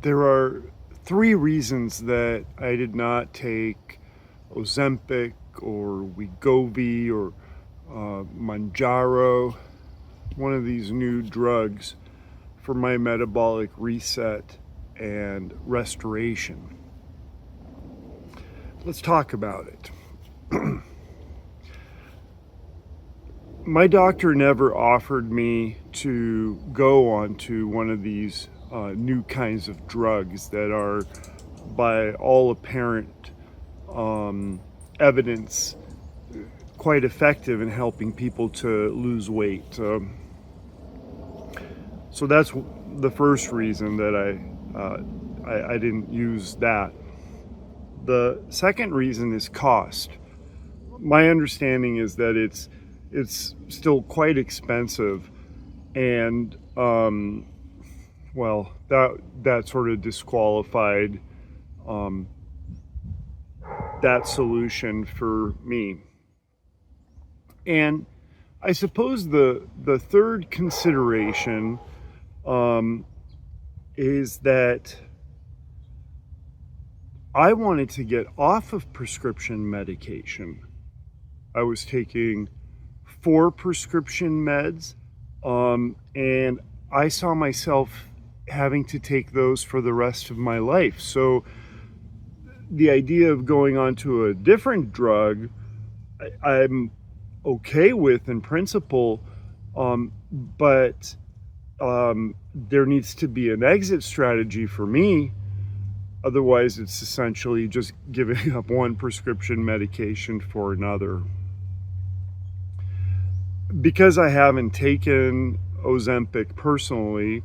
There are three reasons that I did not take Ozempic or Wegovy or Mounjaro, one of these new drugs for my metabolic reset and restoration. Let's talk about it. My doctor never offered me to go onto one of these new kinds of drugs that are, by all apparent evidence, quite effective in helping people to lose weight. So that's the first reason that I didn't use that. The second reason is cost. My understanding is that it's still quite expensive, and well, that sort of disqualified that solution for me. And I suppose the third consideration is that I wanted to get off of prescription medication. I was taking 4 prescription meds, and I saw myself having to take those for the rest of my life. So the idea of going on to a different drug, I'm okay with in principle, but there needs to be an exit strategy for me. Otherwise, it's essentially just giving up one prescription medication for another. Because I haven't taken Ozempic personally,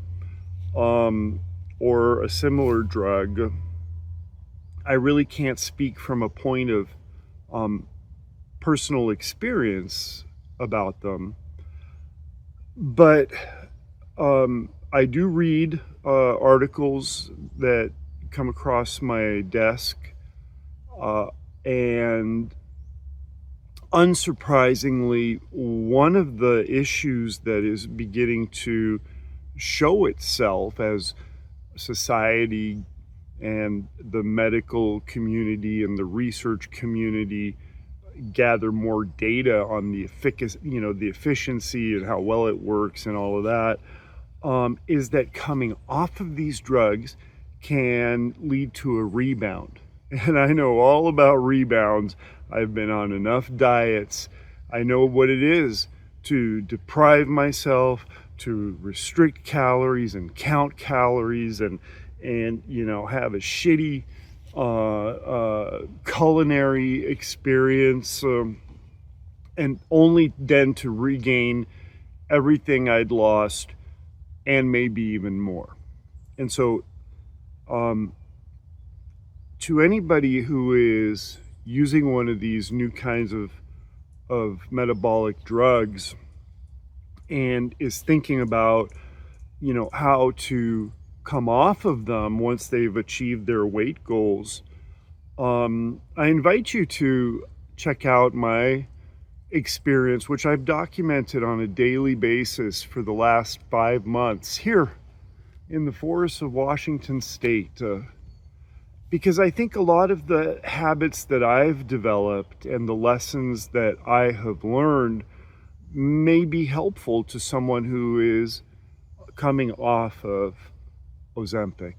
or a similar drug, I really can't speak from a point of personal experience about them. But I do read articles that come across my desk, and unsurprisingly, one of the issues that is beginning to show itself as society and the medical community and the research community gather more data on the efficiency and how well it works and all of that, is that coming off of these drugs can lead to a rebound. And I know all about rebounds. I've been on enough diets. I know what it is to deprive myself, to restrict calories and count calories, and have a shitty culinary experience, and only then to regain everything I'd lost and maybe even more. And so to anybody who is using one of these new kinds of metabolic drugs and is thinking about, how to come off of them once they've achieved their weight goals, I invite you to check out my experience, which I've documented on a daily basis for the last 5 months here in the forests of Washington State. Because I think a lot of the habits that I've developed and the lessons that I have learned may be helpful to someone who is coming off of Ozempic.